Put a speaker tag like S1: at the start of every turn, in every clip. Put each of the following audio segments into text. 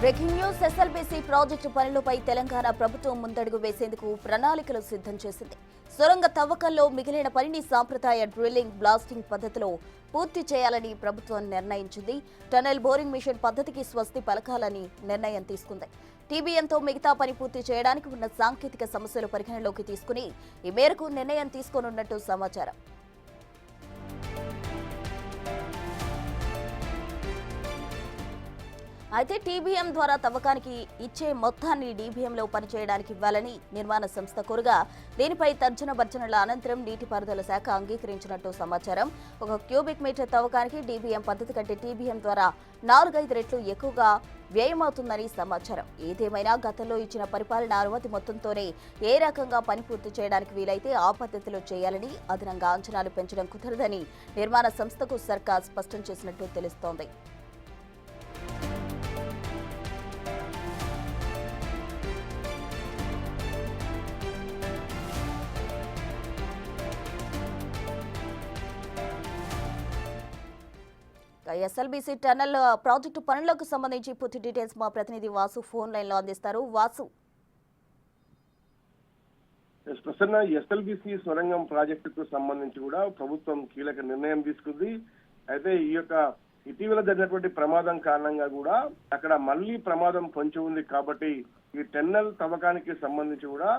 S1: Breaking news SLBC project పనులపై తెలంగాణ ప్రభుత్వం ముందడుగు వేసేందుకు ప్రణాళికలు సిద్ధం చేసింది. సొరంగ తవ్వకంలో మిగిలిన పనిని సాంప్రదాయ డ్రిల్లింగ్, బ్లాస్టింగ్ పద్ధతిలో పూర్తి చేయాలని ప్రభుత్వం నిర్ణయించింది. టనెల్ బోరింగ్ మిషన్ పద్ధతికి స్వస్తి పలకాలని నిర్ణయం తీసుకుంది. టీబీఎంతో మిగతా పని పూర్తి చేయడానికి ఉన్న సాంకేతిక సమస్యలు పరిగణలోకి తీసుకుని ఈ మేరకు నిర్ణయం తీసుకోనున్నట్టు సమాచారం. అయితే టీబీఎం ద్వారా తవ్వకానికి ఇచ్చే మొత్తాన్ని డీబీఎంలో పనిచేయడానికి ఇవ్వాలని నిర్మాణ సంస్థ కోరగా దీనిపై తర్జన భర్జనల అనంతరం నీటిపారుదల శాఖ అంగీకరించినట్టు సమాచారం. ఒక క్యూబిక్ మీటర్ తవ్వకానికి డీబీఎం పద్ధతి కంటే టీబీఎం ద్వారా 4-5 రెట్లు ఎక్కువగా వ్యయమవుతుందని సమాచారం. ఏదేమైనా గతంలో ఇచ్చిన పరిపాలన అనుమతి మొత్తంతోనే ఏ రకంగా పని పూర్తి చేయడానికి వీలైతే ఆ పద్ధతిలో చేయాలని, అదనంగా అంచనాలు పెంచడం కుదరదని నిర్మాణ సంస్థకు సర్కార్ స్పష్టం చేసినట్టు తెలుస్తోంది. ఎస్ఎల్బీసీ టనల్ ప్రాజెక్టు పనులకు సంబంధించి పూర్తి డీటెయిల్స్ మా ప్రతినిధి వాసు ఫోన్ లైన్ లో అందిస్తారు. వాసు,
S2: ప్రసన్న, ఎస్ఎల్బీసీ సొరంగం ప్రాజెక్టుకు సంబంధించి కూడా ప్రభుత్వం కీలక నిర్ణయం తీసుకుంది. అయితే ఈ యొక్క ఇటీవల జరిగినటువంటి ప్రమాదం కారణంగా కూడా అక్కడ మళ్లీ ప్రమాదం పొంచి ఉంది కాబట్టి ఈ టన్నెల్ తవ్వకానికి సంబంధించి కూడా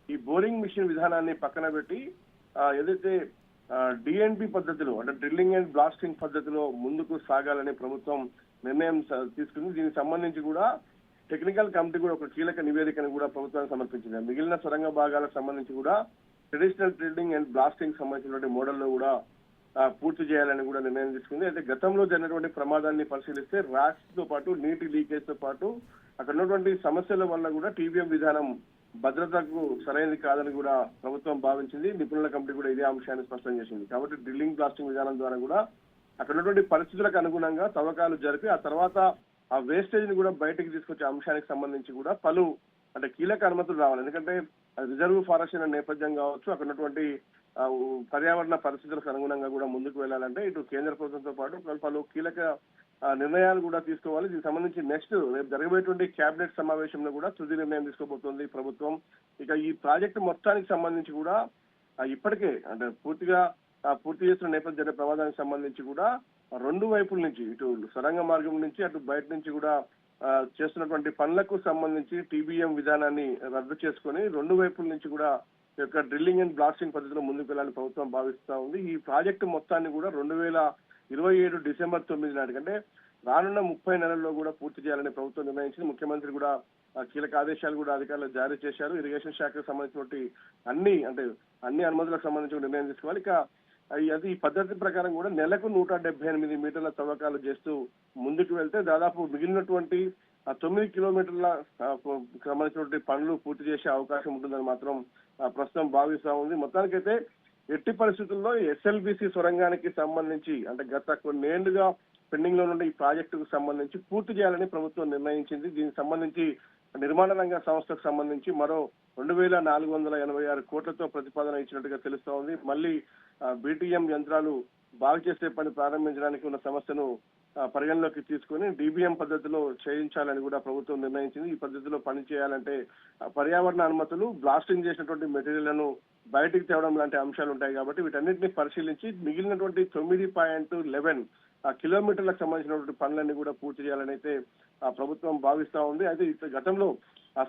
S2: ఈ బోరింగ్ మిషన్ విధానాన్ని పక్కన పెట్టి ఏదైతే డిఎన్పి పద్ధతిలో అంటే డ్రిల్లింగ్ అండ్ బ్లాస్టింగ్ పద్ధతిలో ముందుకు సాగాలని ప్రభుత్వం నిర్ణయం తీసుకుంది. దీనికి సంబంధించి కూడా టెక్నికల్ కమిటీ కూడా ఒక కీలక నివేదికను కూడా ప్రభుత్వానికి సమర్పించింది. మిగిలిన సొరంగ భాగాలకు సంబంధించి కూడా ట్రెడిషనల్ డ్రిల్లింగ్ అండ్ బ్లాస్టింగ్ సంబంధించినటువంటి మోడల్లో కూడా పూర్తి చేయాలని కూడా నిర్ణయం తీసుకుంది. అయితే గతంలో జరిగినటువంటి ప్రమాదాన్ని పరిశీలిస్తే ర్యాక్స్ తో పాటు నీటి లీకేజ్ తో పాటు అక్కడ ఉన్నటువంటి సమస్యల వల్ల కూడా టీబీఎం విధానం భద్రతకు సరైనది కాదని కూడా ప్రభుత్వం భావించింది. నిపుణుల కమిటీ కూడా ఇదే అంశాన్ని స్పష్టం చేసింది. కాబట్టి డ్రిల్లింగ్ బ్లాస్టింగ్ విధానం ద్వారా కూడా అక్కడ ఉన్నటువంటి పరిస్థితులకు అనుగుణంగా తవ్వకాలు జరిపి ఆ తర్వాత ఆ వేస్టేజ్ ని కూడా బయటకు తీసుకొచ్చే అంశానికి సంబంధించి కూడా పలు అంటే కీలక అనుమతులు రావాలి. ఎందుకంటే రిజర్వ్ ఫారెస్ట్ అనే నేపథ్యం కావచ్చు, అక్కడ ఉన్నటువంటి పర్యావరణ పరిస్థితులకు అనుగుణంగా కూడా ముందుకు వెళ్లాలంటే ఇటు కేంద్ర ప్రభుత్వంతో పాటు పలు కీలక నిర్ణయాలు కూడా తీసుకోవాలి. దీనికి సంబంధించి నెక్స్ట్ రేపు జరగబోయేటువంటి కేబినెట్ సమావేశంలో కూడా తుది నిర్ణయం తీసుకోబోతోంది ప్రభుత్వం. ఇక ఈ ప్రాజెక్టు మొత్తానికి సంబంధించి కూడా ఇప్పటికే అంటే పూర్తి చేస్తున్న నేపథ్య ప్రమాదానికి సంబంధించి కూడా రెండు వైపుల నుంచి ఇటు సొరంగ మార్గం నుంచి అటు బయట నుంచి కూడా చేస్తున్నటువంటి పనులకు సంబంధించి టీబీఎం విధానాన్ని రద్దు చేసుకుని రెండు వైపుల నుంచి కూడా యొక్క డ్రిల్లింగ్ అండ్ బ్లాస్టింగ్ పద్ధతిలో ముందుకు వెళ్లాలని ప్రభుత్వం భావిస్తా ఉంది. ఈ ప్రాజెక్టు మొత్తాన్ని కూడా 2027 డిసెంబర్ 9 నాటికంటే రానున్న 30 నెలల్లో కూడా పూర్తి చేయాలని ప్రభుత్వం నిర్ణయించింది. ముఖ్యమంత్రి కూడా కీలక ఆదేశాలు కూడా అధికారులకు జారీ చేశారు. ఇరిగేషన్ శాఖకు సంబంధించినటువంటి అన్ని అనుమతులకు సంబంధించిన నిర్ణయం తీసుకోవాలి. ఇక అది ఈ పద్ధతి ప్రకారం కూడా నెలకు 178 మీటర్ల తవ్వకాలు చేస్తూ ముందుకు వెళ్తే దాదాపు మిగిలినటువంటి 9 కిలోమీటర్ల సంబంధించినటువంటి పనులు పూర్తి చేసే అవకాశం ఉంటుందని మాత్రం ప్రస్తుతం భావిస్తా ఉంది. మొత్తానికైతే ఎట్టి పరిస్థితుల్లో ఎస్ఎల్బీసీ సొరంగానికి సంబంధించి అంటే గత కొన్నేళ్లుగా పెండింగ్ లో ఉన్న ఈ ప్రాజెక్టుకు సంబంధించి పూర్తి చేయాలని ప్రభుత్వం నిర్ణయించింది. దీనికి సంబంధించి నిర్మాణ రంగ సంస్థకు సంబంధించి మరో 2486 కోట్లతో ప్రతిపాదన ఇచ్చినట్టుగా తెలుస్తా ఉంది. మళ్ళీ బీటీఎం యంత్రాలు బాగు చేసే పని ప్రారంభించడానికి ఉన్న సమస్యను పరిగణలోకి తీసుకుని డీబీఎం పద్ధతిలో చేయించాలని కూడా ప్రభుత్వం నిర్ణయించింది. ఈ పద్ధతిలో పని చేయాలంటే పర్యావరణ అనుమతులు, బ్లాస్టింగ్ చేసినటువంటి మెటీరియల్లను బయటికి తేవడం లాంటి అంశాలు ఉంటాయి. కాబట్టి వీటన్నిటిని పరిశీలించి మిగిలినటువంటి 9.11 కిలోమీటర్లకు సంబంధించినటువంటి పనులన్నీ కూడా పూర్తి చేయాలని అయితే ప్రభుత్వం భావిస్తా ఉంది. అయితే గతంలో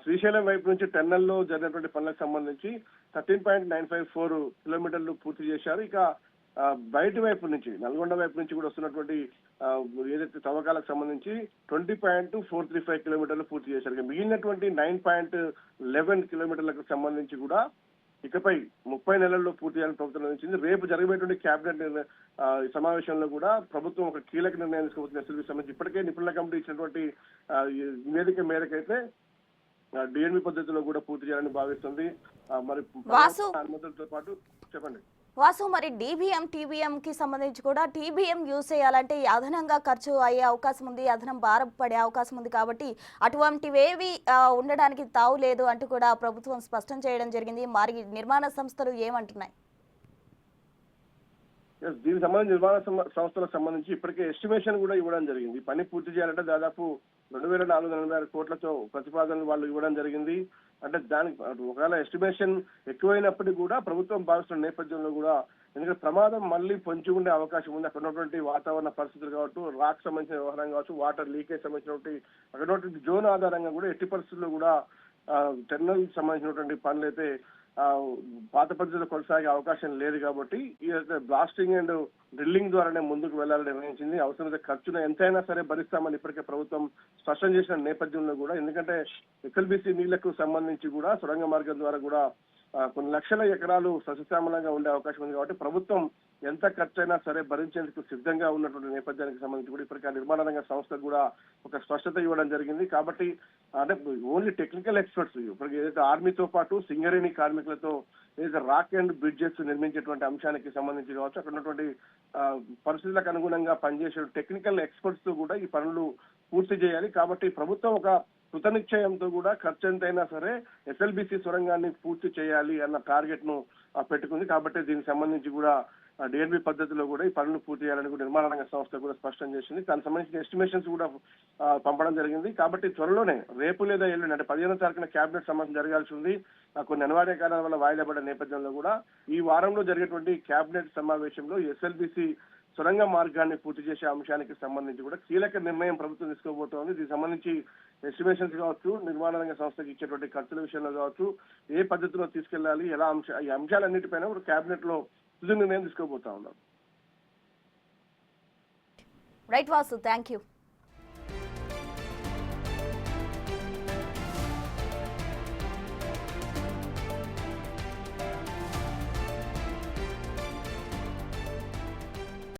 S2: శ్రీశైలం వైపు నుంచి టెన్నెల్లో జరిగినటువంటి పనులకు సంబంధించి 13.954 కిలోమీటర్లు పూర్తి చేశారు. ఇక బయటి వైపు నుంచి నల్గొండ వైపు నుంచి కూడా వస్తున్నటువంటి ఏదైతే తవ్వకాలకు సంబంధించి 20.435 కిలోమీటర్లు పూర్తి చేశారు. మిగిలినటువంటి 9.11 కిలోమీటర్లకు సంబంధించి కూడా ఇకపై 30 నెలల్లో పూర్తి చేయాలని ప్రభుత్వం నిర్ణయించింది. రేపు జరగబోయేటువంటి కేబినెట్ సమావేశంలో కూడా ప్రభుత్వం ఒక కీలక నిర్ణయం తీసుకోబోతుంది. ఎస్ఎల్బీసీ సంబంధించి ఇప్పటికే నిపుణుల కమిటీ ఇచ్చినటువంటి నివేదిక మేరకైతే డిఎన్బి పద్ధతిలో కూడా పూర్తి చేయాలని భావిస్తుంది. మరి అనుమతులతో పాటు చెప్పండి
S1: వాసు, మరి డీబీఎం టీబీఎం కి సంబంధించి కూడా టీబీఎం యూజ్ చేయాలంటే అదనంగా ఖర్చు అయ్యే అవకాశం ఉంది, అదనం భారం పడే అవకాశం ఉంది. కాబట్టి అటువంటివేవి ఉండడానికి తావు లేదు అంటూ కూడా ప్రభుత్వం స్పష్టం చేయడం జరిగింది. మరి నిర్మాణ సంస్థలు ఏమంటున్నాయి?
S2: దీనికి సంబంధించి నిర్మాణ సంస్థలకు సంబంధించి ఇప్పటికే ఎస్టిమేషన్ కూడా ఇవ్వడం జరిగింది. పని పూర్తి చేయాలంటే దాదాపు 2486 కోట్లతో ప్రతిపాదనలు వాళ్ళు ఇవ్వడం జరిగింది. అంటే దానికి ఒకవేళ ఎస్టిమేషన్ ఎక్కువైనప్పటికీ కూడా ప్రభుత్వం భావిస్తున్న నేపథ్యంలో కూడా, ఎందుకంటే ప్రమాదం మళ్ళీ పొంచి ఉండే అవకాశం ఉంది. అక్కడ ఉన్నటువంటి వాతావరణ పరిస్థితులు కావచ్చు, రాక్ సంబంధించిన వ్యవహారం కావచ్చు, వాటర్ లీకేజ్ సంబంధించినటువంటి అక్కడ ఉన్నటువంటి జోన్ ఆధారంగా కూడా ఎట్టి పరిస్థితుల్లో కూడా టెర్మినల్ సంబంధించినటువంటి పనులు అయితే పాత పద్ధతిలో కొనసాగే అవకాశం లేదు. కాబట్టి ఈ బ్లాస్టింగ్ అండ్ డ్రిల్లింగ్ ద్వారానే ముందుకు వెళ్లాలని నిర్ణయించింది. అవసరమైతే ఖర్చును ఎంతైనా సరే భరిస్తామని ఇప్పటికే ప్రభుత్వం స్పష్టం చేసిన నేపథ్యంలో కూడా, ఎందుకంటే ఎస్ఎల్బీసీ నీళ్లకు సంబంధించి కూడా సొరంగ మార్గం ద్వారా కూడా కొన్ని లక్షల ఎకరాలు సస్యశ్యామలంగా ఉండే అవకాశం ఉంది. కాబట్టి ప్రభుత్వం ఎంత ఖర్చైనా సరే భరించేందుకు సిద్ధంగా ఉన్నటువంటి నేపథ్యానికి సంబంధించి కూడా ఇప్పటికే నిర్మాణ రంగ సంస్థకు కూడా ఒక స్పష్టత ఇవ్వడం జరిగింది. కాబట్టి అంటే ఓన్లీ టెక్నికల్ ఎక్స్పర్ట్స్ ఇప్పటికి ఏదైతే ఆర్మీతో పాటు సింగరేణి కార్మికులతో ఏదైతే రాక్ అండ్ బ్రిడ్జెస్ నిర్మించేటువంటి అంశానికి సంబంధించి కావచ్చు, అక్కడ ఉన్నటువంటి పరిస్థితులకు అనుగుణంగా పనిచేసే టెక్నికల్ ఎక్స్పర్ట్స్ తో కూడా ఈ పనులు పూర్తి చేయాలి. కాబట్టి ప్రభుత్వం ఒక కృత నిశ్చయంతో కూడా ఖర్చు ఎంతైనా సరే ఎస్ఎల్బీసీ సొరంగాన్ని పూర్తి చేయాలి అన్న టార్గెట్ ను పెట్టుకుంది. కాబట్టి దీనికి సంబంధించి కూడా డిఎన్బి పద్ధతిలో కూడా ఈ పనులు పూర్తి చేయాలని కూడా నిర్మాణ రంగ సంస్థ కూడా స్పష్టం చేసింది. దానికి సంబంధించిన ఎస్టిమేషన్స్ కూడా పంపడం జరిగింది. కాబట్టి త్వరలోనే రేపు లేదా ఎల్లుండి అంటే 15వ తారీఖున క్యాబినెట్ సమావేశం జరగాల్సి ఉంది. కొన్ని అనివార్య కారణాల వల్ల వాయిదా పడ్డ నేపథ్యంలో కూడా ఈ వారంలో జరిగేటువంటి క్యాబినెట్ సమావేశంలో ఎస్ఎల్బీసీ సొరంగ మార్గాన్ని పూర్తి చేసే అంశానికి సంబంధించి కూడా కీలక నిర్ణయం ప్రభుత్వం తీసుకోబోతోంది. దీనికి సంబంధించి ఎస్టిమేషన్స్ కావచ్చు, నిర్మాణ రంగ సంస్థకి ఇచ్చేటువంటి ఖర్చుల విషయంలో కావచ్చు, ఏ పద్ధతిలో తీసుకెళ్లాలి, ఎలా ఈ అంశాలన్నిటిపైన క్యాబినెట్ లో తుది నిర్ణయం తీసుకోబోతా ఉన్నారు.
S1: Right Vasu, thank you.